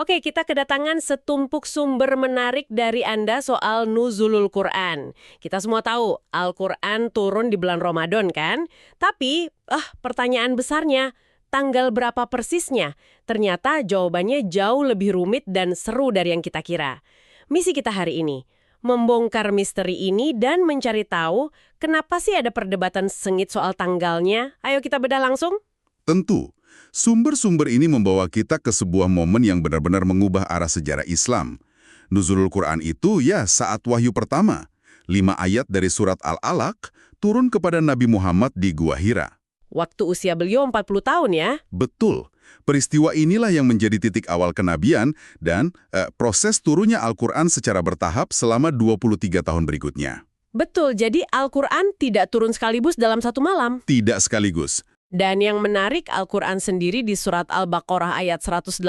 Oke, kita kedatangan setumpuk sumber menarik dari Anda soal nuzulul Quran. Kita semua tahu, Al-Quran turun di bulan Ramadan kan? Tapi, pertanyaan besarnya, tanggal berapa persisnya? Ternyata jawabannya jauh lebih rumit dan seru dari yang kita kira. Misi kita hari ini, membongkar misteri ini dan mencari tahu kenapa sih ada perdebatan sengit soal tanggalnya. Ayo kita bedah langsung. Tentu, sumber-sumber ini membawa kita ke sebuah momen yang benar-benar mengubah arah sejarah Islam. Nuzulul Quran itu ya saat wahyu pertama. 5 ayat dari surat Al-Alaq turun kepada Nabi Muhammad di Gua Hira. Waktu usia beliau 40 tahun ya. Betul. Peristiwa inilah yang menjadi titik awal kenabian dan proses turunnya Al-Quran secara bertahap selama 23 tahun berikutnya. Betul, jadi Al-Quran tidak turun sekaligus dalam satu malam. Tidak sekaligus. Dan yang menarik, Al-Quran sendiri di surat Al-Baqarah ayat 185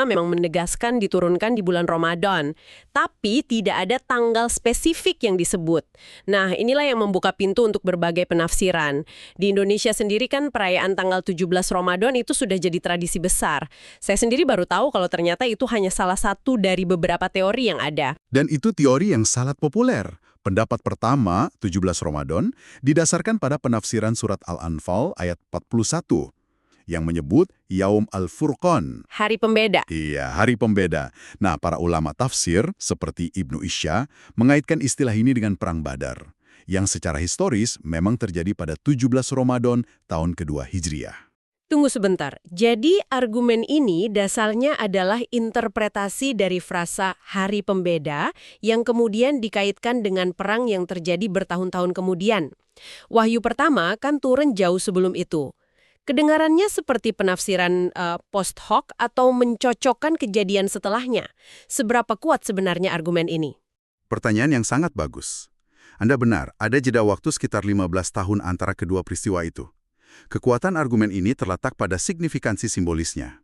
memang menegaskan diturunkan di bulan Ramadan. Tapi tidak ada tanggal spesifik yang disebut. Nah, inilah yang membuka pintu untuk berbagai penafsiran. Di Indonesia sendiri kan perayaan tanggal 17 Ramadan itu sudah jadi tradisi besar. Saya sendiri baru tahu kalau ternyata itu hanya salah satu dari beberapa teori yang ada. Dan itu teori yang sangat populer. Pendapat pertama, 17 Ramadan, didasarkan pada penafsiran surat Al-Anfal ayat 41, yang menyebut Yaum Al-Furqan. Hari pembeda. Iya, hari pembeda. Nah, para ulama tafsir, seperti Ibnu Isya, mengaitkan istilah ini dengan Perang Badar, yang secara historis memang terjadi pada 17 Ramadan tahun kedua Hijriah. Tunggu sebentar, jadi argumen ini dasarnya adalah interpretasi dari frasa hari pembeda yang kemudian dikaitkan dengan perang yang terjadi bertahun-tahun kemudian. Wahyu pertama kan turun jauh sebelum itu. Kedengarannya seperti penafsiran post hoc atau mencocokkan kejadian setelahnya. Seberapa kuat sebenarnya argumen ini? Pertanyaan yang sangat bagus. Anda benar, ada jeda waktu sekitar 15 tahun antara kedua peristiwa itu. Kekuatan argumen ini terletak pada signifikansi simbolisnya.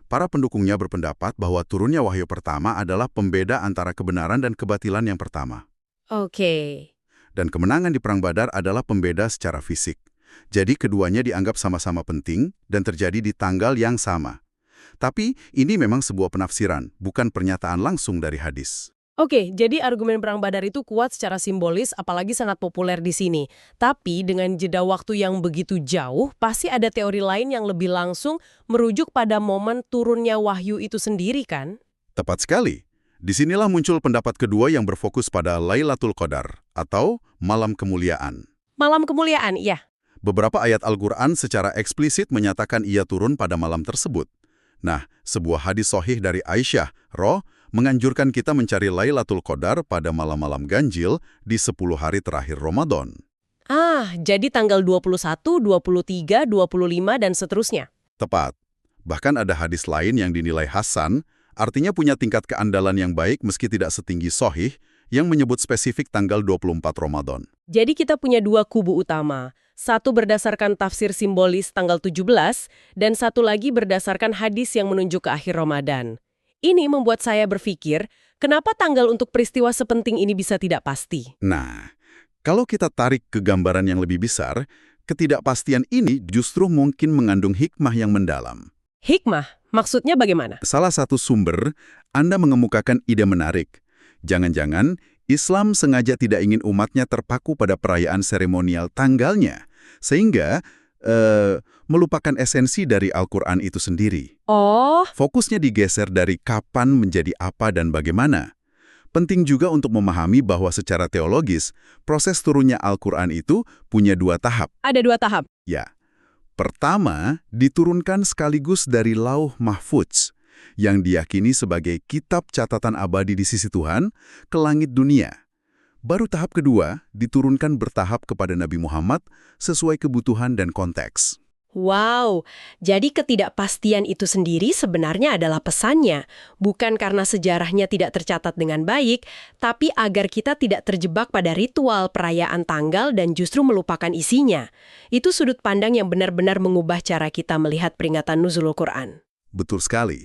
Para pendukungnya berpendapat bahwa turunnya wahyu pertama adalah pembeda antara kebenaran dan kebatilan yang pertama. Oke. Dan kemenangan di Perang Badar adalah pembeda secara fisik. Jadi keduanya dianggap sama-sama penting dan terjadi di tanggal yang sama. Tapi ini memang sebuah penafsiran, bukan pernyataan langsung dari hadis. Oke, jadi argumen Perang Badar itu kuat secara simbolis, apalagi sangat populer di sini. Tapi dengan jeda waktu yang begitu jauh, pasti ada teori lain yang lebih langsung merujuk pada momen turunnya wahyu itu sendiri kan? Tepat sekali. Disinilah muncul pendapat kedua yang berfokus pada Lailatul Qadar, atau Malam Kemuliaan. Malam kemuliaan, iya. Beberapa ayat Al-Quran secara eksplisit menyatakan ia turun pada malam tersebut. Nah, sebuah hadis sahih dari Aisyah, menganjurkan kita mencari Lailatul Qadar pada malam-malam ganjil di 10 hari terakhir Ramadan. Jadi tanggal 21, 23, 25, dan seterusnya. Tepat. Bahkan ada hadis lain yang dinilai hasan, artinya punya tingkat keandalan yang baik meski tidak setinggi sahih, yang menyebut spesifik tanggal 24 Ramadan. Jadi kita punya dua kubu utama. Satu berdasarkan tafsir simbolis tanggal 17, dan satu lagi berdasarkan hadis yang menunjuk ke akhir Ramadan. Ini membuat saya berpikir, kenapa tanggal untuk peristiwa sepenting ini bisa tidak pasti? Nah, kalau kita tarik ke gambaran yang lebih besar, ketidakpastian ini justru mungkin mengandung hikmah yang mendalam. Hikmah? Maksudnya bagaimana? Salah satu sumber, Anda mengemukakan ide menarik. Jangan-jangan Islam sengaja tidak ingin umatnya terpaku pada perayaan seremonial tanggalnya, sehingga melupakan esensi dari Al-Quran itu sendiri. Oh, Fokusnya digeser dari kapan menjadi apa dan bagaimana. Penting juga untuk memahami bahwa secara teologis, proses turunnya Al-Quran itu punya 2 tahap. ada 2 tahap. Ya, pertama, diturunkan sekaligus dari Lauh Mahfudz, yang diyakini sebagai kitab catatan abadi di sisi Tuhan, ke langit dunia. Baru tahap kedua, diturunkan bertahap kepada Nabi Muhammad sesuai kebutuhan dan konteks. Wow, jadi ketidakpastian itu sendiri sebenarnya adalah pesannya. Bukan karena sejarahnya tidak tercatat dengan baik, tapi agar kita tidak terjebak pada ritual perayaan tanggal dan justru melupakan isinya. Itu sudut pandang yang benar-benar mengubah cara kita melihat peringatan Nuzulul Quran. Betul sekali.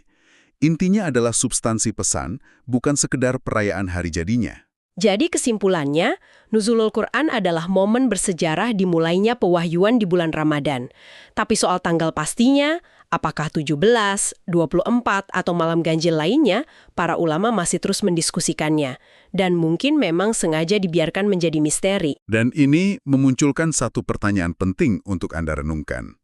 Intinya adalah substansi pesan, bukan sekedar perayaan hari jadinya. Jadi kesimpulannya, Nuzulul Quran adalah momen bersejarah dimulainya pewahyuan di bulan Ramadan. Tapi soal tanggal pastinya, Apakah 17, 24, atau malam ganjil lainnya, para ulama masih terus mendiskusikannya. Dan mungkin memang sengaja dibiarkan menjadi misteri. Dan ini memunculkan satu pertanyaan penting untuk Anda renungkan.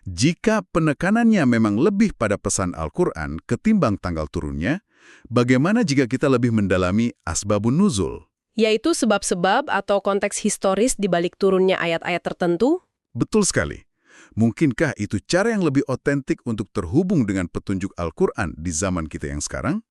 Jika penekanannya memang lebih pada pesan Al-Quran ketimbang tanggal turunnya, bagaimana jika kita lebih mendalami asbabun nuzul? Yaitu sebab-sebab atau konteks historis di balik turunnya ayat-ayat tertentu? Betul sekali. Mungkinkah itu cara yang lebih otentik untuk terhubung dengan petunjuk Al-Quran di zaman kita yang sekarang?